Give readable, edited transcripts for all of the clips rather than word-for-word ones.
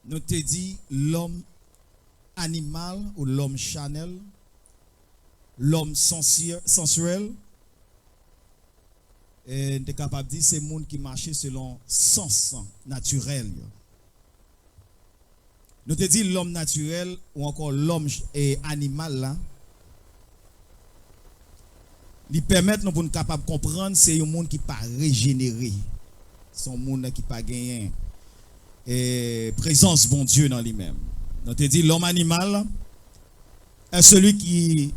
nous te dit l'homme animal ou l'homme charnel, l'homme sensuel, et tu es capable de dire c'est le monde qui marche selon sens naturel. Nous te dit l'homme naturel ou encore l'homme animal là, lui permettent nous pour nous capable de comprendre c'est un monde qui pas régénéré, c'est un monde qui pas gagné présence bon Dieu dans lui-même. Nous te dit l'homme animal est celui qui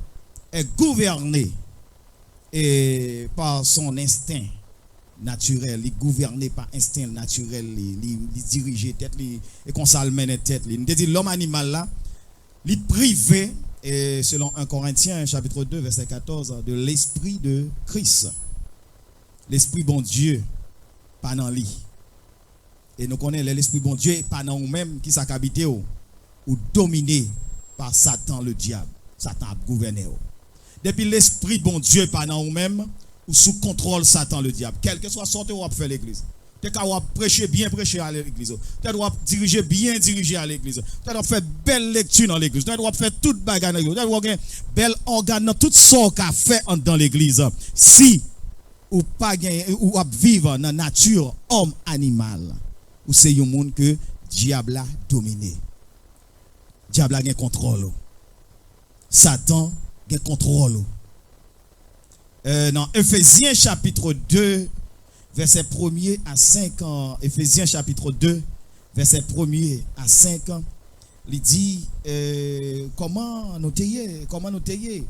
est gouverné par son instinct naturel, il est gouverné par instinct naturel, il dirige tête et qu'on s'almène tête. Nous te dit l'homme animal là, il est privé et selon 1 Corinthiens chapitre 2 verset 14 de l'esprit de Christ. L'esprit bon Dieu pas dans lui. Et nous connaissons l'esprit bon Dieu pas dans nous-mêmes qui s'habité ou dominé par Satan le diable. Satan a gouverné. Depuis l'esprit bon Dieu pas dans nous-mêmes ou sous contrôle Satan le diable. Quel que soit sorte ou faire l'église. Tu dois prêcher bien prêcher à l'église. Tu dois diriger bien diriger à l'église. Tu dois faire belle lecture dans l'église. Tu dois faire toute bagarre dans l'église. Tu dois faire belle organe dans tout ce qu'a fait dans l'église. Si ou pas ou vivre dans la nature homme animal ou c'est un monde que diable a dominé. Diable a contrôle. Satan a contrôle. Dans Ephésiens chapitre 2 verset 1er à 5 ans, Ephésiens chapitre 2 verset 1er à 5 ans, il dit comment nous tailler.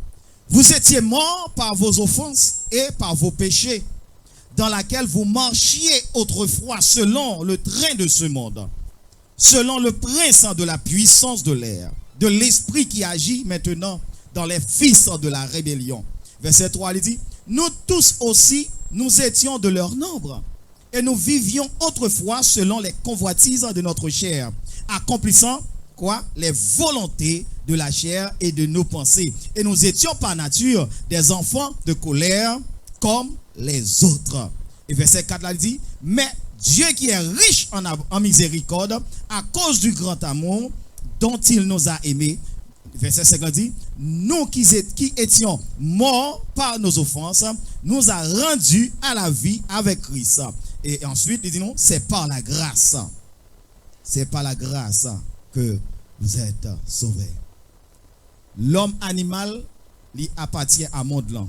Vous étiez morts par vos offenses et par vos péchés, dans laquelle vous marchiez autrefois selon le train de ce monde, selon le prince de la puissance de l'air, de l'esprit qui agit maintenant dans les fils de la rébellion. Verset 3, il dit, nous tous aussi, nous étions de leur nombre, et nous vivions autrefois selon les convoitises de notre chair, accomplissant quoi? Les volontés de la chair et de nos pensées. Et nous étions par nature des enfants de colère comme les autres. Et verset 4 là, il dit, mais Dieu qui est riche en miséricorde, à cause du grand amour dont il nous a aimés, verset 5 dit, nous qui étions morts par nos offenses, nous a rendus à la vie avec Christ. Et ensuite, il dit non, c'est par la grâce. C'est par la grâce que vous êtes sauvés. L'homme animal, il appartient à monde là.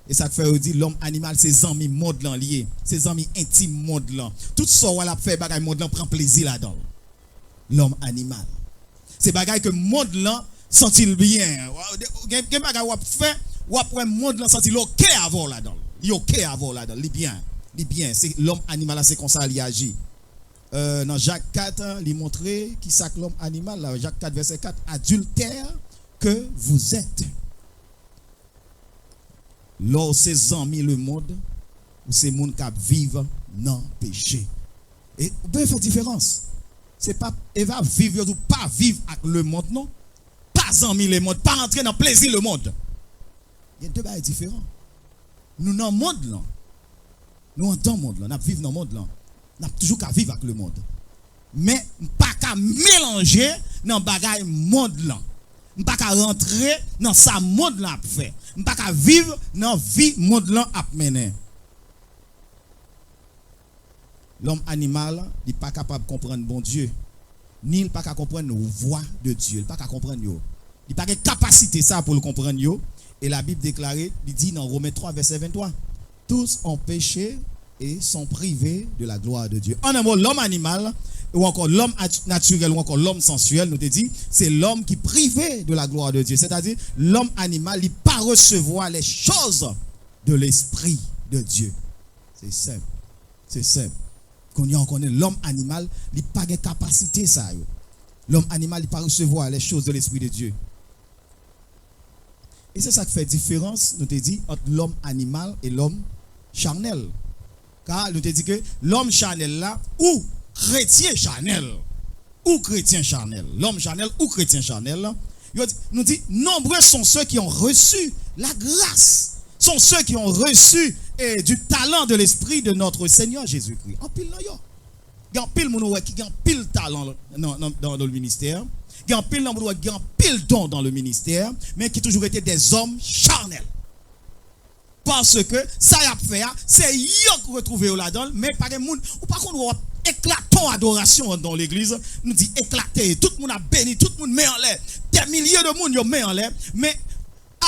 Et ça fait dire l'homme animal, ses amis monde là liés, ses amis intimes monde là. Tout ça on a fait bagaille monde là prend plaisir là-dedans. L'homme animal. C'est bagaille que monde là sent-il bien. Quel bagaille ou fait ou après monde là sent-il OK avant là-dedans. Il OK avant là-dedans, il bien, c'est l'homme animal là c'est comme ça il agit. Dans Jacques 4, il montrait qui ça que l'homme animal là, Jacques 4 verset 4, adultère que vous êtes. Lors ces amis le monde ou ces monde qui vivent dans le péché. Et vous pouvez faire différence. C'est pas elle va vivre ou pas vivre avec le monde non. Pas amis le monde, pas entrer dans le plaisir le monde. Il y a deux bails différents. Nous dans le monde là. Nous dans le monde là, nous vivons dans le monde là. Nous toujours qu'à vivre avec le monde. Mais pas qu'à mélanger dans bagaille monde là. Pas qu'à rentrer dans sa monde là fait. Pas qu'à vivre dans vie monde là à mener. L'homme animal, il n'est pas capable de comprendre bon Dieu. Ni il n'est pas capable de comprendre la voix de Dieu. Il n'est pas capable de comprendre. Il n'a pas de capacité ça pour le comprendre. Et la Bible déclare, il dit dans Romains 3 verset 23, tous ont péché et sont privés de la gloire de Dieu. En un mot, l'homme animal, ou encore l'homme naturel, ou encore l'homme sensuel, nous te dit, c'est l'homme qui est privé de la gloire de Dieu. C'est-à-dire, l'homme animal, il ne peut pas recevoir les choses de l'esprit de Dieu. C'est simple. C'est simple. Quand on connaît l'homme animal, il n'a pas de capacité ça. L'homme animal, il ne peut pas recevoir les choses de l'esprit de Dieu. Et c'est ça qui fait différence, nous te dit, entre l'homme animal et l'homme charnel. Car nous te dit que l'homme charnel là, ou chrétien charnel, l'homme charnel ou chrétien charnel, nous dit, nombreux sont ceux qui ont reçu la grâce, sont ceux qui ont reçu du talent de l'esprit de notre Seigneur Jésus-Christ. En pile là, Il y a pile monde qui a pile talent dans le ministère. Il y a pile monde qui a pile don dans le ministère, mais qui toujours été des hommes charnels. Parce que ça y a fait, c'est yo qui retrouver là-dedans, mais pas de monde ou par contre éclatant adoration dans l'église, nous dit éclater, tout le monde a béni, tout le monde met en l'air, des milliers de monde yo met en l'air, mais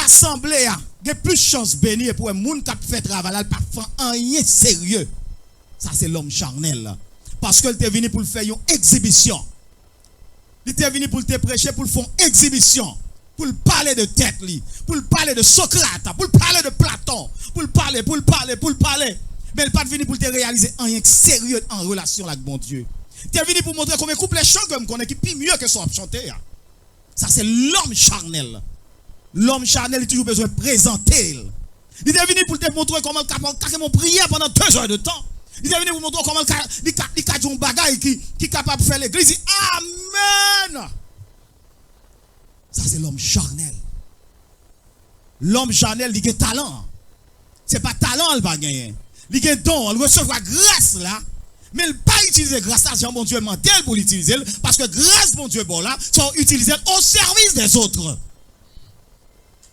assemblée a plus de chance béni pour un monde qui fait travail là, pas faire rien sérieux. Ça c'est l'homme charnel là. Parce que il est venu pour faire une exhibition. Il est venu pour te prêcher pour faire une exhibition. Pour parler de tête, pour parler de Socrate, pour parler de Platon, pour parler. Mais il n'est pas venu pour te réaliser rien sérieux en relation avec bon Dieu. Il est venu pour montrer comment couple les chants comme qu'on est qui est mieux que son chanter. Ça c'est l'homme charnel. L'homme charnel il a toujours besoin de présenter. Il est venu pour te montrer comment il prier pendant 2 heures de temps. Il est venu pour montrer comment il a un bagage qui est capable de faire l'église. Amen. Ça, c'est l'homme charnel. L'homme charnel, il a talent. Ce n'est pas talent, il va gagner. Il a don, il recevra grâce là. Mais il ne pas utiliser grâce à Jean, bon Dieu, mentel pour l'utiliser. Parce que grâce, bon Dieu, bon là, sont utilisées au service des autres.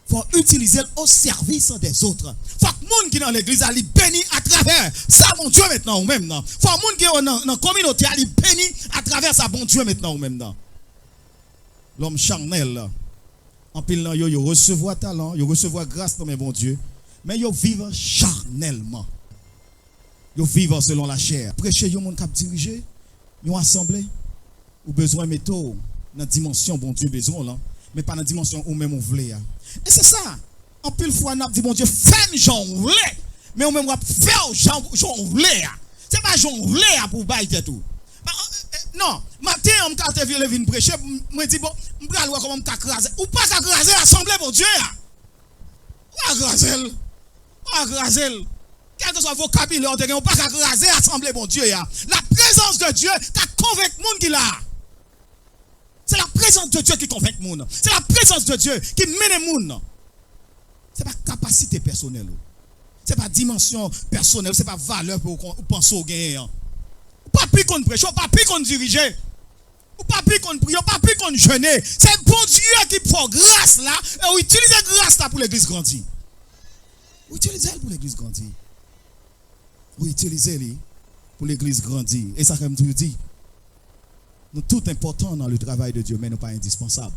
Il faut utiliser au service des autres. Il faut que les gens qui sont dans l'église soient bénis à travers ça, bon Dieu, maintenant ou même. Il faut que les gens qui sont dans la communauté soient bénis à travers ça, bon Dieu, maintenant ou même. L'homme charnel, en pile, il recevoir talent, il recevoir grâce comme un bon Dieu, mais il vivent charnellement. Ils vivent selon la chair. Prêcher, il y a des gens qui dirigent, ils ont assemblé, ou besoin de métaux, dans la dimension, bon Dieu, besoin là, mais pas dans la dimension où même on voulait. Et c'est ça. En pile fois, on a dit, bon Dieu, fais j'en voulais, mais on même faire j'en voulais. C'est pas j'en voulais pour bailler tout. Non, matin, on m'a dit, prêcher, je dis, bon, je vais voir comment je vais craser. Ou pas craser l'assemblée, mon Dieu. Ou pas craser. Quel que soit le vocabulaire, on ne pas craser l'assemblée, mon Dieu. La présence de Dieu, tu as convaincu le monde qui l'a. C'est la présence de Dieu qui convainc le monde. C'est la présence de Dieu qui mène le monde. Ce n'est pas capacité personnelle. Ce n'est pas dimension personnelle. Ce n'est pas valeur pour penser au gain. Pas plus qu'on prêche, pas plus qu'on dirige, ou pas plus qu'on prie, pas plus qu'on jeûne. C'est bon Dieu qui prend grâce là, et on utilise grâce là pour l'église grandir. On utilise elle pour l'église grandir. On utilise elle pour l'église grandir. Et ça, comme tu dis, nous tout important dans le travail de Dieu, mais nous pas indispensable.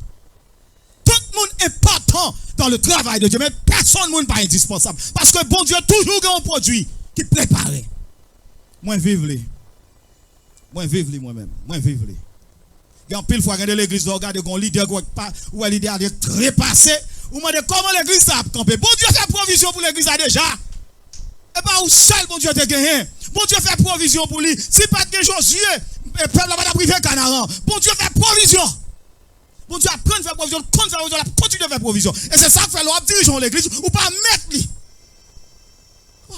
Tout le monde est important dans le travail de Dieu, mais personne n'est pas indispensable. Parce que bon Dieu toujours a un produit qui prépare. Moi, vive-les. Moi vivre moi-même, moi vivre. Il y a pile fois regarder l'église, regarder un leader ou un leader de trépassé, ou demandez comment l'église a campé. Bon Dieu fait provision pour l'église déjà. Et pas où seul bon Dieu te gagné. Bon Dieu fait provision pour lui. Si pas de Josué, le peuple va priver Canaran. Bon Dieu fait provision. Bon Dieu apprend à faire provision, continue de faire provision. Et c'est ça que fait l'homme dirigeant l'église ou pas mettre lui. Ou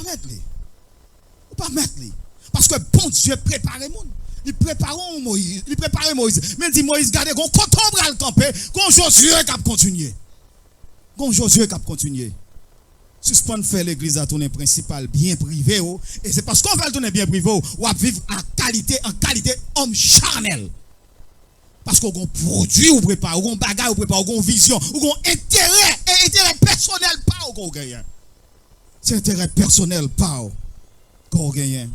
pas mettre lui. Parce que bon Dieu prépare le monde. Il prépare Moïse. Mais il dit Moïse, regardez, qu'on tombe à le camper, qu'on Josué qui a continué. Suspendre faire l'église à tourner principal bien privé. Et c'est parce qu'on va le tourner bien privé. On va vivre en qualité homme charnel. Parce qu'on a un produit, on prépare, on a un bagage, on prépare, on a une vision, on a un intérêt personnel, pas au gagnant. C'est intérêt personnel, pas au gagnant.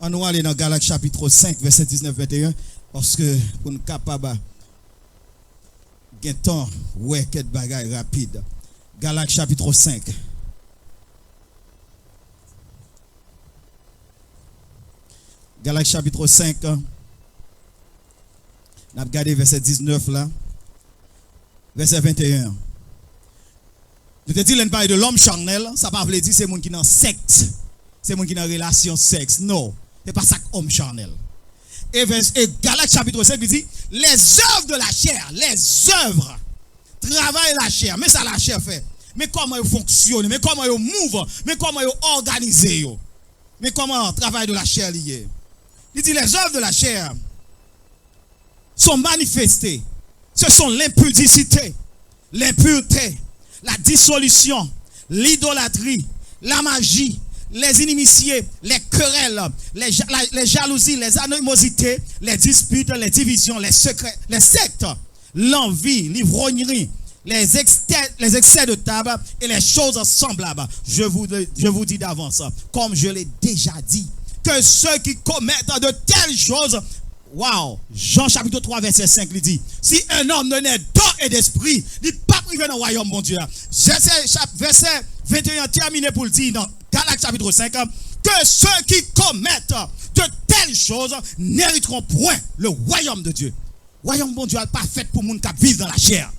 On va aller dans Galates chapitre 5, verset 19-21, parce que pour nous capables de temps, ouais, quel bagage rapide. Galates chapitre 5. Galates chapitre 5. On a regardé verset 19 là. Verset 21. Je te dis, l'on parle de l'homme charnel, ça ne veut pas dire c'est monde qui est dans secte. C'est monde qui est dans relation sexe. Non. C'est pas ça qu'homme charnel. Et Galates chapitre 5 dit les œuvres de la chair, les œuvres travaillent la chair, mais ça la chair fait. Mais comment ils fonctionnent, mais comment ils mouvent, mais comment ils organisent, mais comment le travail de la chair lié. Il dit les œuvres de la chair sont manifestées. Ce sont l'impudicité, l'impureté, la dissolution, l'idolâtrie, la magie, les inimitiés, les querelles, les jalousies, les animosités, les disputes, les divisions, les secrets, les sectes, l'envie, l'ivrognerie, les excès de table et les choses semblables. Je vous dis d'avance, comme je l'ai déjà dit, que ceux qui commettent de telles choses, wow, Jean chapitre 3 verset 5 il dit, si un homme ne naît d'eau et d'esprit, il n'est pas privé dans le royaume mon Dieu. Verset 21 terminé pour le dire dans Galates chapitre 5, que ceux qui commettent de telles choses n'hériteront point le royaume de Dieu. Royaume bon Dieu n'est pas fait pour les gens qui vivent dans la chair.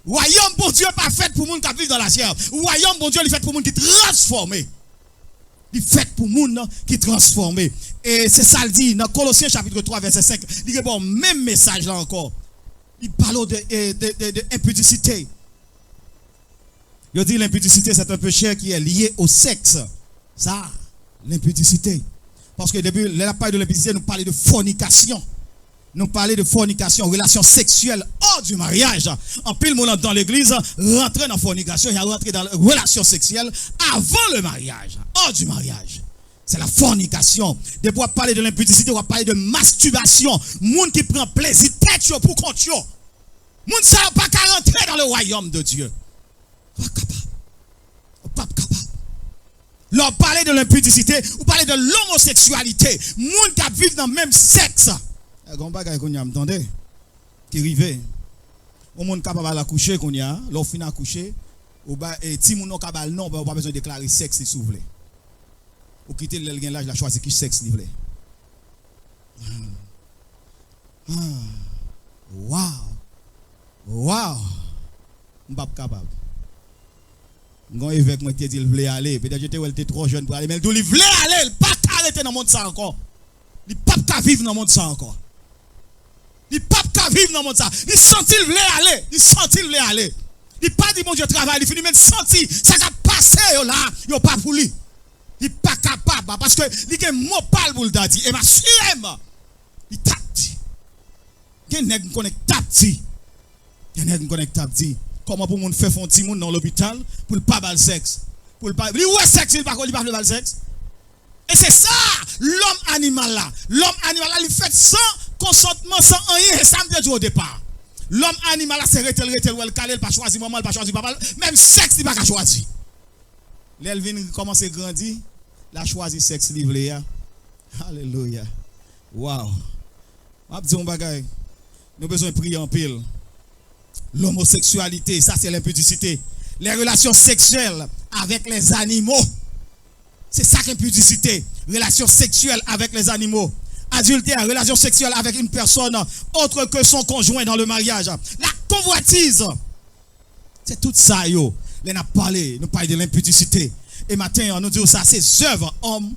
Royaume bon Dieu n'est pas fait pour les gens qui vivent dans la chair. Royaume bon Dieu est fait pour les gens qui transformés. Il est fait pour les gens qui transformés. Et c'est ça le dit dans Colossiens chapitre 3 verset 5. Il y a bon même message là encore. Il parle de impudicité. Il dit l'impudicité c'est un péché qui est lié au sexe. Ça, l'impudicité. Parce que depuis la part de l'impudicité, nous parlons de fornication. Nous parlons de fornication, relation sexuelle hors du mariage. En pile monde dans l'église, rentrer dans la fornication, il y a rentré dans la relation sexuelle avant le mariage, hors du mariage. C'est la fornication. Depuis on parler de l'impudicité, on va parler de masturbation. Monde qui prend plaisir tête pour compte yo. Monde ça pas qu'à rentrer dans le royaume de Dieu. Pas capable. Pas capable. L'on parler de l'impudicité, ou parler de l'homosexualité. Monde qui vivent dans le même sexe. Gon bagay qu'on y a m'entendez qui rivé on monde capable à coucher qu'on y a l'on fin à coucher ou ba et ti moun capable non pas besoin de déclarer sexe s'il vous plaît ou quitter le gain l'âge la choisir qui sexe s'il vous plaît wow m'pas capable gon évêque moi te dit il voulait aller peut-être j'étais elle était trop jeune pour aller mais il voulait aller il pas arrêter dans le monde ça encore il pas vivre dans le monde ça encore. Il pas qu'à vivre dans le monde ça. Il sentit il voulait aller. Il sentit il voulait aller. Il pas dit mon Dieu travail. Il finit même senti ça a passé là. Il pas pour lui. Il pas capable parce que il a mot parle pour le dire et ma sûrement il t'a dit. Quel nèg connecte t'a dit. Quel nèg connecte t'a dit. Comment pour moun faire font petit monde dans l'hôpital pour le pas bal sexe. Pour le pas lui ouais sexe il pas le bal sexe. Et c'est ça l'homme animal là. L'homme animal là il fait sans consentement sans rien, ça me dit au départ. L'homme animal là c'est retel ou elle calé, pas choisi maman, pas choisi papa, même sexe il pas choisi. L'Elvin commence à grandir, la choisi sexe livré. Alléluia. Wow. On dit un bagay. Nous besoin prier en pile. L'homosexualité, ça c'est l'impudicité. Les relations sexuelles avec les animaux. C'est ça l'impudicité. Relations sexuelles avec les animaux. Adultère, relation sexuelle avec une personne autre que son conjoint dans le mariage. La convoitise. C'est tout ça, yo. Nous parlons de l'impudicité. Et maintenant, on nous dit ça, c'est œuvres homme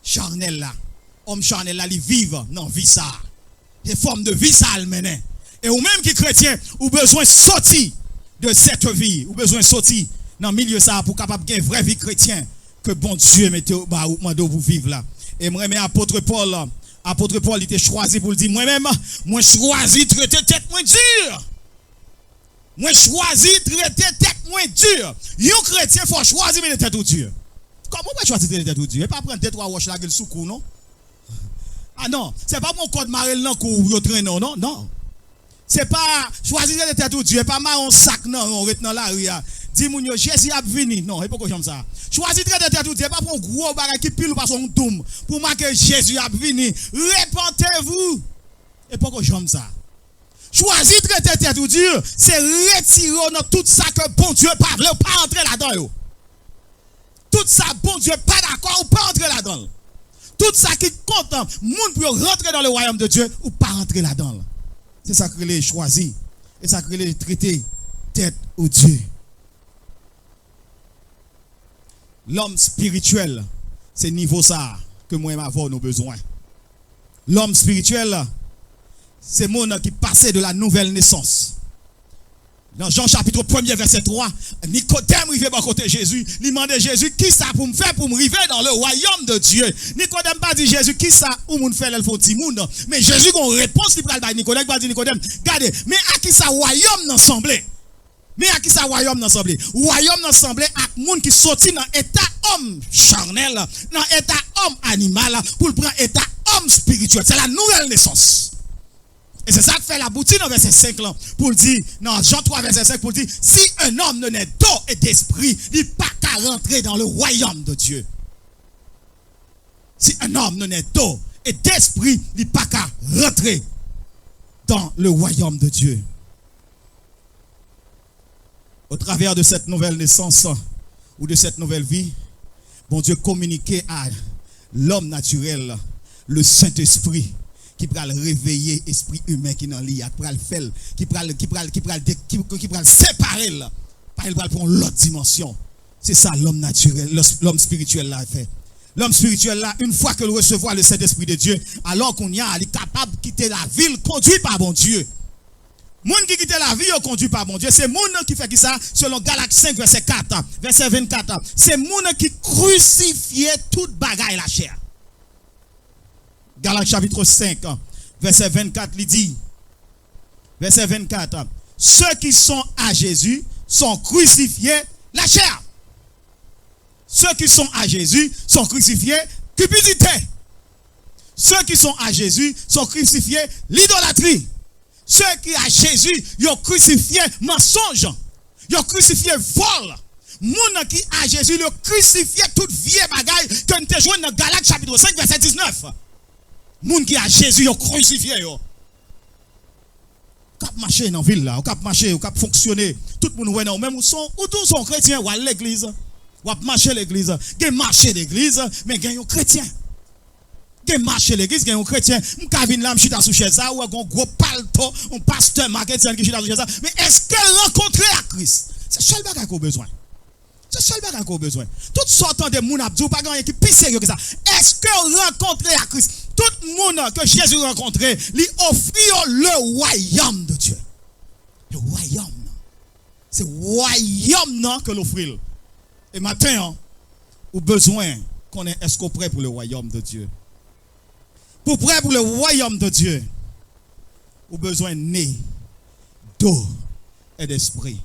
charnel là. Homme charnel là, ils vivent dans vie ça. C'est forme de vie ça, elle mène. Et ou même qui chrétien, ou besoin de sortir de cette vie, ou besoin de sortir dans le milieu ça pour capable de une vraie vie chrétienne que bon Dieu mette au pour vivre là. Et moi, mais apôtre Paul, il était choisi pour le dire, moi-même, moi choisi de traiter tête moins dure. Moi choisi de traiter tête moins dure. Un chrétien, il faut choisir de tête dure. Comment on peut choisir de tête dure? Et pas prendre 2-3 roches la gueule sous cou, non? Ah non, c'est pas mon code marel non qu'on traîne, non, non. C'est pas choisir de tête dure, et pas marron sac, non, on reste dans la rue. Dis-moi, Jésus a venu. Non, et pourquoi j'aime ça? Choisis de tête dure, pas pour un gros bagage qui pile ou pas son tombe. Pour marquer Jésus a venu. Répentez-vous. Et pourquoi j'aime ça? Choisis de tête dure, c'est retirer dans tout ça que bon Dieu pas veut, pas entrer là-dedans. Tout ça, bon Dieu pas d'accord, ou pas entrer là-dedans. Tout ça qui compte, monde pour rentrer dans le royaume de Dieu, ou pas entrer là-dedans. C'est ça que les choisis. Et ça que les traiter tête au Dieu. L'homme spirituel, c'est niveau ça que moi et ma voix nous besoin. L'homme spirituel, c'est mon qui passait de la nouvelle naissance. Dans Jean chapitre 1er verset 3, Nicodème arrive à côté de Jésus, il demande à Jésus qui ça pour me faire pour me arriver dans le royaume de Dieu. Nicodème pas dit Jésus qui ça ou moun fait le petit monde, mais Jésus a une réponse il pral Nicodème pas dit Nicodème, regardez, mais à qui ça royaume n'ensemble? Mais à qui ça royaume n'ensemble? Royaume n'ensemble à moun qui sorti dans état homme charnel, dans état homme animal, pour le prendre état homme spirituel. C'est la nouvelle naissance. Et c'est ça que fait la boutine dans verset 5 là, pour dire, dans Jean 3 verset 5, pour dire, si un homme ne naît d'eau et d'esprit, il n'est pas qu'à rentrer dans le royaume de Dieu. Si un homme ne naît d'eau et d'esprit, il n'est pas qu'à rentrer dans le royaume de Dieu. Au travers de cette nouvelle naissance ou de cette nouvelle vie, bon Dieu communiquait à l'homme naturel le Saint-Esprit qui va le réveiller esprit humain qui dans lui, qui va le faire, qui va le séparer là, il va prendre l'autre dimension. C'est ça l'homme naturel, l'homme spirituel là fait. L'homme spirituel là, une fois que le recevoir le Saint-Esprit de Dieu, alors qu'on y a, il est capable de quitter la ville conduit par bon Dieu. Moun qui quitte la vie, conduit par bon Dieu. C'est moun qui fait qui ça, selon Galates 5, verset 4, verset 24. C'est moun qui crucifiait toute bagaille la chair. Galates chapitre 5, verset 24, il dit, verset 24, ceux qui sont à Jésus sont crucifiés la chair. Ceux qui sont à Jésus sont crucifiés cupidité. Ceux qui sont à Jésus sont crucifiés l'idolâtrie. Ceux qui à Jésus, ils ont crucifié mensonge. Ils ont crucifié vol. Moun qui à Jésus, ils ont crucifié toute vieille bagaille que nous te joué dans Galates chapitre 5, verset 19. Moun qui à Jésus, ils ont crucifié. Cap marcher dans la ville là, cap marcher, cap fonctionner. Tout le monde ouais même ou tous sont chrétiens ou à l'église. Ou à marcher l'église. Gen marcher l'église, mais gen yon chrétien. Gen marcher l'église, gen yon chrétien. M'kavin là m'chita sous chaise ça ou un gros palto, un pasteur marketing qui chita sous chaise ça. Mais est-ce que rencontrer à Christ, c'est seul bagage qu'on a besoin. C'est seul bagage qu'on a besoin. Tout sortant de moun abdou pas grand qui plus sérieux que ça. Est-ce que rencontrer à Christ, tout le monde que Jésus rencontré, lui offrir le royaume de Dieu. Le royaume. C'est royaume que l'offrir. Et maintenant, ou besoin qu'on est, est-ce qu'on est prêt pour le royaume de Dieu? Pour prêt pour le royaume de Dieu, ou besoin né d'eau et d'esprit.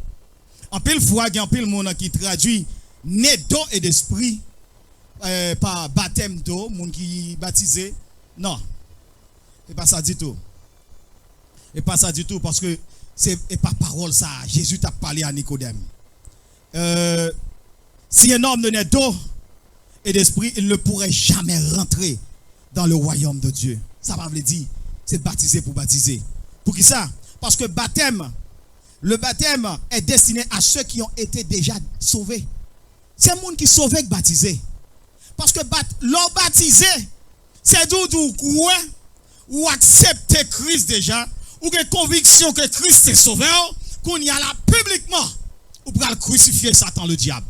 En pile fois, il y a un pile monde qui traduit né d'eau et d'esprit par baptême d'eau, monde qui baptisé. Non, et pas ça du tout. Et pas ça du tout parce que c'est pas parole ça. Jésus t'a parlé à Nicodème. Si un homme ne naît d'eau et d'esprit, il ne pourrait jamais rentrer dans le royaume de Dieu. Ça va veut dire, c'est baptisé pour baptiser. Pour qui ça? Parce que le baptême est destiné à ceux qui ont été déjà sauvés. C'est le monde qui est sauvé qui baptisé. Parce que l'homme baptisé, c'est d'où quoi ou accepter Christ déjà, ou que conviction que Christ est sauveur, qu'on y a là publiquement, ou pour le crucifier Satan le diable.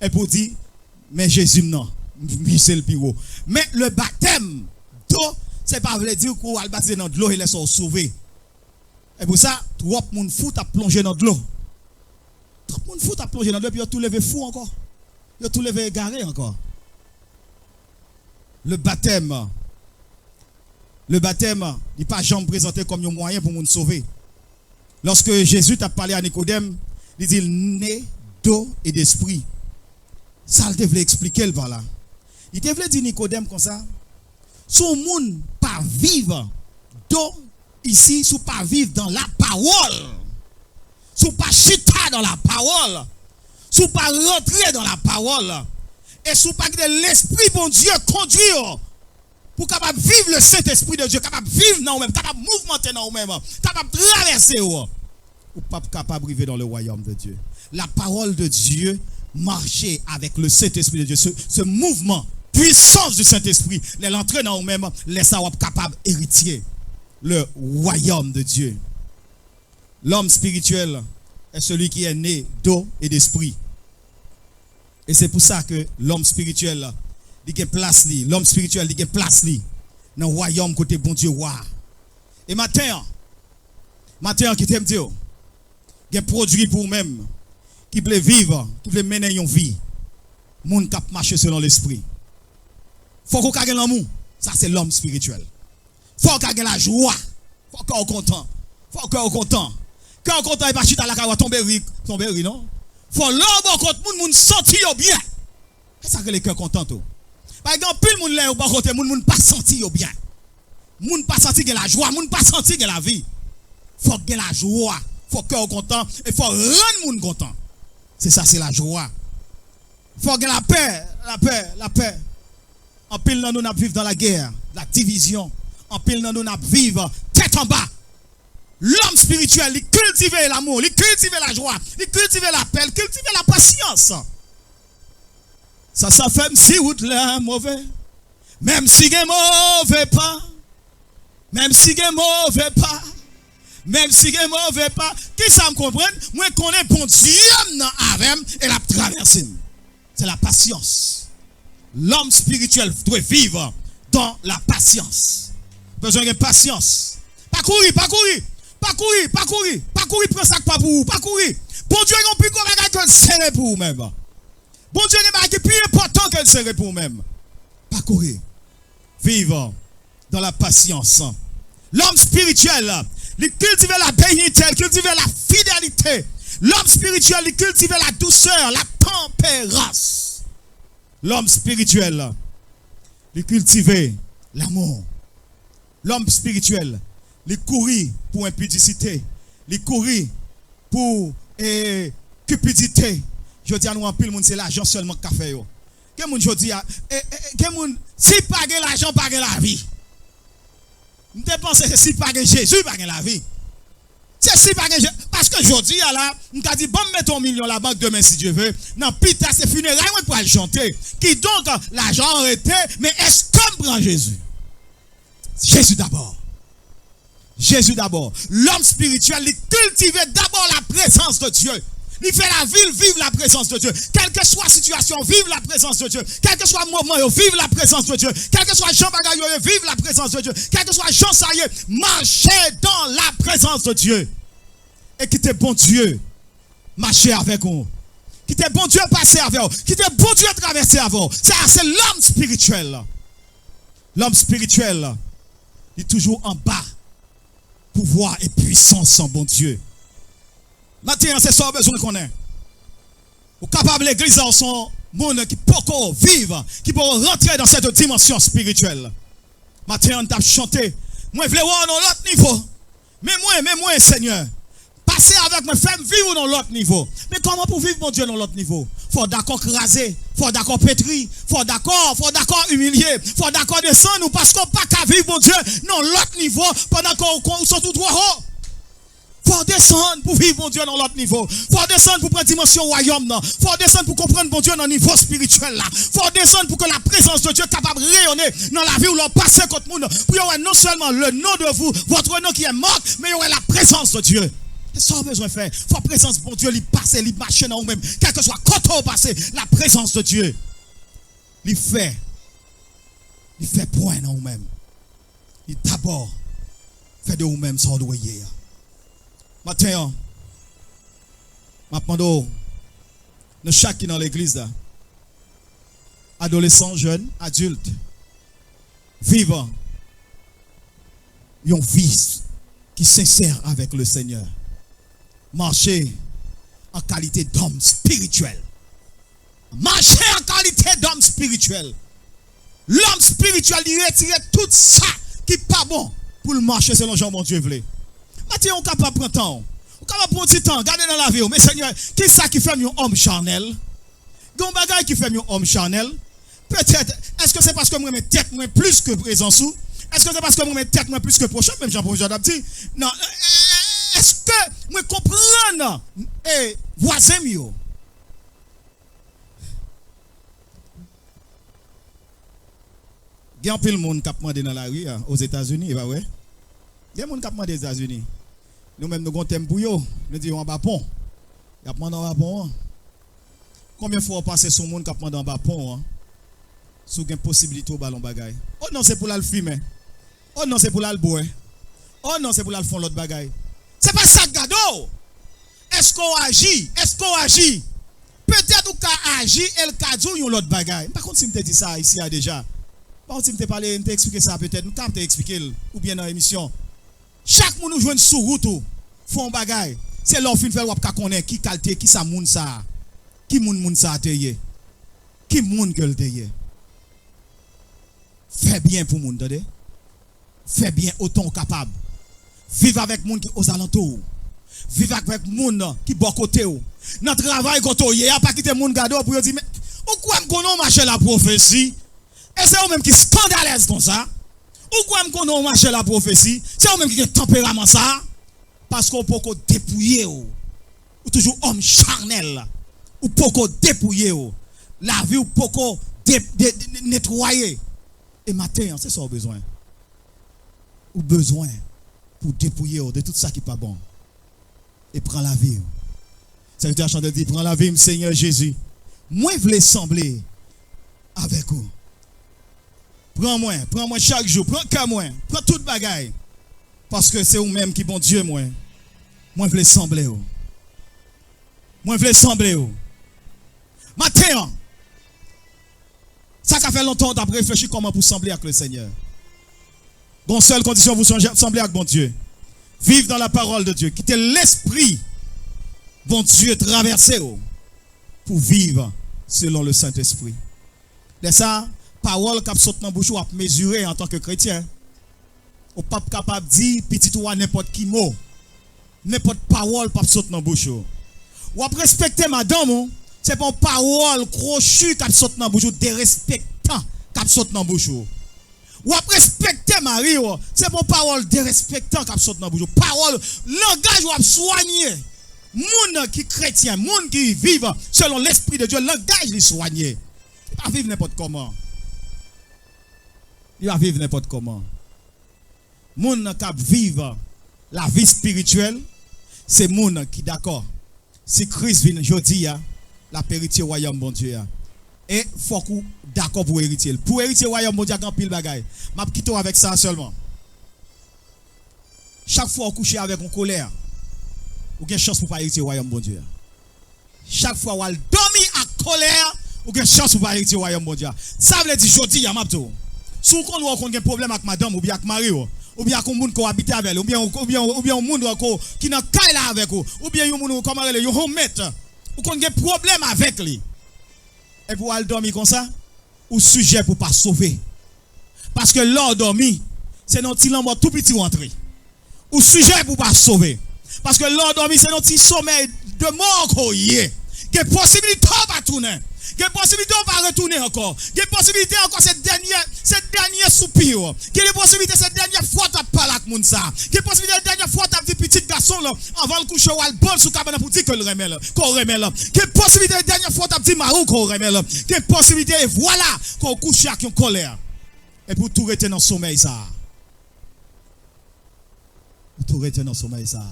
Et pour dire, mais Jésus non, c'est le pire. Mais le baptême d'eau, c'est pas veut dire qu'on va le baptiser dans de l'eau et laisse sauver. Et pour ça, trop de monde fou à plonger dans de l'eau. Trop de monde fou à plonger dans de l'eau, puis il a tout levé fou encore. Il a tout levé égaré encore. Le baptême, il n'est pas jamais présenté comme un moyen pour nous sauver. Lorsque Jésus t'a parlé à Nicodème, il dit né d'eau et d'esprit. Ça, il devait expliquer par là. Il devait dire Nicodème comme ça. Son monde pas vivre d'eau ici, sous pas vivre dans la parole. Sous pas chita dans la parole. Sous pas rentrer dans la parole. Et sous pas que l'esprit bon Dieu conduire. Pour capable vivre le Saint-Esprit de Dieu, capable vivre dans vous-même, capable mouvementer dans vous-même, capable traverser ou pas capable de vivre dans le royaume de Dieu. La parole de Dieu marcher avec le Saint-Esprit de Dieu, ce mouvement, puissance du Saint-Esprit, l'entrée dans vous-même, laisse vous capable héritier le royaume de Dieu. L'homme spirituel est celui qui est né d'eau et d'esprit. Et c'est pour ça que l'homme spirituel il a place li, l'homme spirituel il a place li dans le royaume côté bon Dieu roi. Et matin qui t'aime dire, il y a produit pour même qui peut vivre, qui peut mener une vie. Moun cap marcher selon l'esprit. Faut qu'on ait l'amour, ça c'est l'homme spirituel. Faut qu'on ait la joie, faut qu'on soit content. Faut qu'on soit content. Quand on est content, il va chita la carotte tomber non? Faut l'homme contre moun sentir bien. C'est ça que les cœurs contents tout. Par exemple, pile moun lè ou pas côté moun pas senti bien. Moun pas senti que la joie, moun pas senti que la vie. Faut que la joie, faut cœur content et faut rendre moun content. C'est ça, c'est la joie. Faut que la paix, la paix. En pile nan nous n'a vivre dans la guerre, la division. En pile nan nous n'a vivre tête en bas. L'homme spirituel, il cultive l'amour, il cultive la joie, il cultive la paix, il cultive la patience. Ça fait si route là mauvais. Même si il mauvais pas. Même si il mauvais pas. Même si il mauvais pas. Qui ça me comprend? Moi connais bon Dieu dans avec et la traverser. C'est la patience. L'homme spirituel doit vivre dans la patience. Besoin de patience. Pas courir, pas courir. Pas courir, pas courir. Pas courir, prends ça pas pour vous. Pas courir. Bon Dieu, il y a plus qu'on va serrer pour vous-même. Bon Dieu, il y a plus important qu'elle serrer pour vous-même. Pas courir. Vivre dans la patience. L'homme spirituel, il cultive la dignité, il cultive la fidélité. L'homme spirituel, il cultive la douceur, la tempérance. L'homme spirituel, il cultive l'amour. L'homme spirituel, il courit pour impudicité. Il courit pour cupidité. Je dis à nous en pile monde c'est l'argent seulement qu'a fait yo. Quel monde je dis quel monde si pas l'argent pas la vie. Nous te pensez que si pas Jésus pas la vie. C'est si pas parce que je dis là, on t'a dit bon mettre 1 million la banque demain si Dieu veut. Non pita c'est funérailles on pour aller chanter. Qui donc l'argent arrêté mais est-ce qu'on prend Jésus? Jésus d'abord. Jésus d'abord. L'homme spirituel, il cultive d'abord la présence de Dieu. Il fait la ville, vive la présence de Dieu. Quelle que soit la situation, vive la présence de Dieu. Quel que soit le moment, vive la présence de Dieu. Quel que soit Jean Bagaille, vive la présence de Dieu. Quel que soit Jean Saillé, marchez dans la présence de Dieu. Et quittez bon Dieu, marchez avec vous. Quittez bon Dieu, passer avec vous. Quittez bon Dieu, traverser avec vous. C'est l'homme spirituel. L'homme spirituel, il est toujours en bas. Pouvoir et puissance en bon Dieu. Maintenant, c'est ça besoin qu'on ait. Ou capable l'église en son monde qui peut vivre, qui peut rentrer dans cette dimension spirituelle. Maintenant, on t'a chanté. Moi, je veux voir dans l'autre niveau. Mais moi, Seigneur. Passez avec moi, fais vivre dans l'autre niveau. Mais comment pour vivre, mon Dieu, dans l'autre niveau? Faut d'accord craser, faut d'accord pétri, faut d'accord humilier, faut d'accord descendre, parce qu'on pas qu'à vivre, mon Dieu, dans l'autre niveau, pendant qu'on sont tout trop haut. Faut descendre pour vivre, mon Dieu, dans l'autre niveau. Faut descendre pour prendre dimension royaume, non. Faut descendre pour comprendre, mon Dieu, dans le niveau spirituel, là. Faut descendre pour que la présence de Dieu est capable de rayonner dans la vie où l'on passe contre le monde. Pour y avoir non seulement le nom de vous, votre nom qui est mort, mais il y aura la présence de Dieu. C'est ça qu'on a besoin de faire. Faut la présence de Dieu, il passe, il marche dans vous-même. Quel que soit quand on passe, la présence de Dieu. Il fait point dans vous-même. Il d'abord fait de vous-même sans doyer. Maintenant, nous chacun dans l'église là, adolescents, jeunes, adultes, vivant une vie qui sincère avec le Seigneur. Marcher en qualité d'homme spirituel. Marcher en qualité d'homme spirituel. L'homme spirituel, il retire tout ça qui n'est pas bon pour le marcher selon Jean mon Dieu voulait. Maintenant, on est capable de prendre temps. On est capable de prendre petit temps. Regardez dans la vie. Mais Seigneur, qui est ça qui fait un homme charnel? Il y a un bagage qui fait un homme charnel. Peut-être, est-ce que c'est parce que moi, mes têtes, moi, plus que présence ou? Est-ce que c'est parce que moi, mes têtes, moi, plus que prochain? Même Jean-Paul Jadabti. Non. Est-ce que moi, comprendre et voisin mieux? Il y a un peu de monde qui a demandé dans la rue aux États-Unis, va ouais? Il y a des gens qui ont demandé aux États-Unis. Nous-mêmes, nous avons un thème pour eux. Nous disons en bas pont. Il y a demandé en bas pont. Combien de fois on passe sur le monde qui a demandé en bas pont? Sous une possibilité au ballon bagaille. Oh non, c'est pour la fumer. Oh non, c'est pour la boire. Oh non, c'est pour la faire l'autre bagaille. C'est pas ça, gado. Est-ce qu'on agit? Est-ce qu'on agit? Peut-être qu'on agit et le cadeau yon l'autre bagaille. Par contre, si je te dis ça ici déjà. Par contre, si je te parle, je t'expliquer ça peut-être. Nous t'ai expliqué ou bien dans l'émission. Chaque monde nous joue une sous-route, font bagaille. C'est l'offre une fois qu'on connaît qui qualité, qui ça moun ça. Qui moun ça teye. qui monde que le derrière. Fais bien pour monde, entendez? Fais bien autant capable. Vive avec monde aux alentours. Vive avec monde qui bon côté ou. Dans travail côté ou, a pas quitter monde garder pour dire mais pourquoi me connait marcher la prophétie? Et c'est eux même qui scandaleuse comme ça. Pourquoi me connait marcher la prophétie? C'est eux même qui ont tempérament ça. Parce qu'on peut dépouiller ou toujours homme charnel ou peut dépouiller ou la vie ou peut nettoyer. Et matin, c'est ça au besoin. Ou besoin pour dépouiller de tout ça qui n'est pas bon. Et prends la vie. Serviteur chanteur dit, prends la vie, Seigneur Jésus. Moi, je voulais sembler avec vous. Prends-moi chaque jour, prends toute bagaille. Parce que c'est vous-même qui bon Dieu, moi. Moi, je voulais sembler. Moi, je voulais sembler. Matin, ça fait longtemps que tu as réfléchi comment pour sembler avec le Seigneur. Bon, seule condition pour sembler avec bon Dieu. Vivre dans la parole de Dieu. Quitter l'esprit, bon Dieu, traverser pour vivre selon le Saint-Esprit. C'est ça, parole qui saute dans la bouche, à mesurer en tant que chrétien. Ou pas capable de dire, petit ou n'importe qui mot. N'importe parole pas saute dans la bouche. Ou après respecter madame, c'est pas une parole crochue qui saute dans la bouche, dérespectant qui saute dans la bouche. Ou après respecter Marie, c'est pas parole dérespectant qui saute dans la bouche. Parole, langage ou soigner. Monde qui chrétien, monde qui vivent selon l'esprit de Dieu, langage les soigner. Il va vivre n'importe comment. Il va vivre n'importe comment. Monde qui vivent la vie spirituelle, c'est monde qui d'accord. Si Christ vient aujourd'hui, la héritier royaume bon Dieu. Et faut qu'on d'accord pour hériter. Pour hériter royaume bon Dieu, il y a pile bagaille. M'a quitté avec ça seulement. Chaque fois qu'on couche avec une colère, ou avez chance pour pas hériter royaume bon Dieu. Chaque fois qu'on dormi à colère, ou avez chance pour pas hériter royaume bon Dieu. Ça veut dire aujourd'hui, m'a tout. Si on a un problème avec madame ou bien avec mari, ou bien avec un monde qui habite avec elle, ou bien un monde qui n'a pas là avec vous, ou bien un monde comme elle, un homemate, ou qu'on a un problème avec lui. Et pour aller dormir comme ça, ou sujet pour pas sauver. Parce que l'or dormi, c'est notre petit lambeau tout petit rentré. Ou sujet pour pas sauver. Parce que l'or dormi, c'est notre petit sommeil de mort qu'on y est. Il y a possibilité de pas tourner. Il y a possibilité de pas retourner encore. Il y a possibilité encore cette dernière soupir. Il y a possibilité cette dernière fois de parler avec moun ça. Il y a possibilité cette dernière fois de dire petit garçon là avant le coucher ou le bol sous cabane pour dire que le remel qu'on remel. Il y a possibilité cette dernière fois de dire marou qu'on remel. Il y a possibilité voilà qu'on couche avec une colère. Et pour tout rester dans le sommeil ça. Pour tout rester dans le sommeil ça.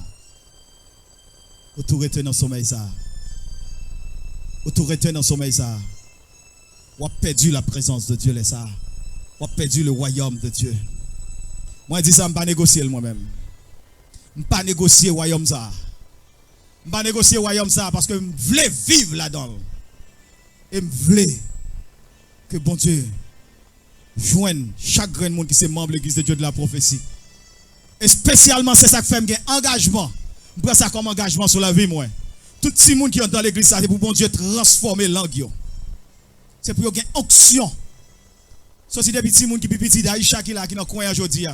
Pour tout rester dans le sommeil ça. Ou tout rester dans le sommeil ça. Ou a perdu la présence de Dieu, les ça. Ou a perdu le royaume de Dieu. Moi, je dis ça, je ne vais pas négocier moi-même. Je ne vais pas négocier le royaume ça. Je ne vais pas négocier le royaume ça parce que je voulais vivre là-dedans. Et je voulais que bon Dieu joigne chaque grain de monde qui est membre de l'église de Dieu de la prophétie. Et spécialement, c'est ça que fait un engagement. Je prends ça comme engagement sur la vie, moi. Tout le monde qui est dans l'église, c'est pour bon Dieu transformer langue. C'est pour qu'il y ait une onction. Sorti des petits gens qui sont petits d'Aïcha qui est dans le coin aujourd'hui.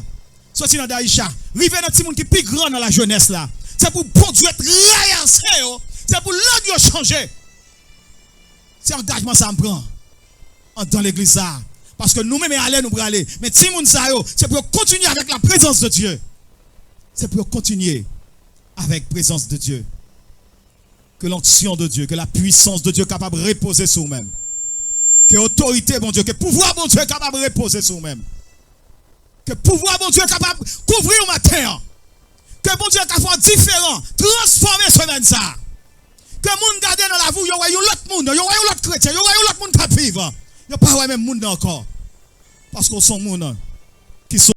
Sorti dans d'Aïcha. Rive dans petits gens qui sont plus grands dans la jeunesse là. C'est pour bon Dieu être réancé. C'est pour langue changer. C'est engagement ça me prend. Dans l'église là. Parce que nous-mêmes allons nous aller. Mais si moun sa yo, c'est pour continuer avec la présence de Dieu. C'est pour continuer avec la présence de Dieu. Que l'onction de Dieu, que la puissance de Dieu est capable de reposer sur nous-mêmes. Que l'autorité, bon Dieu, que le pouvoir, bon Dieu, est capable de reposer sur nous-mêmes. Que le pouvoir, bon Dieu, est capable de couvrir ma terre. Que bon Dieu est capable de faire différent, transformer ce même ça. Que le monde garde dans la vie, il y a l'autre monde, il y a l'autre chrétien, il y a l'autre monde qui vivre. Il n'y a pas le même monde encore. Parce qu'on sont monde qui sont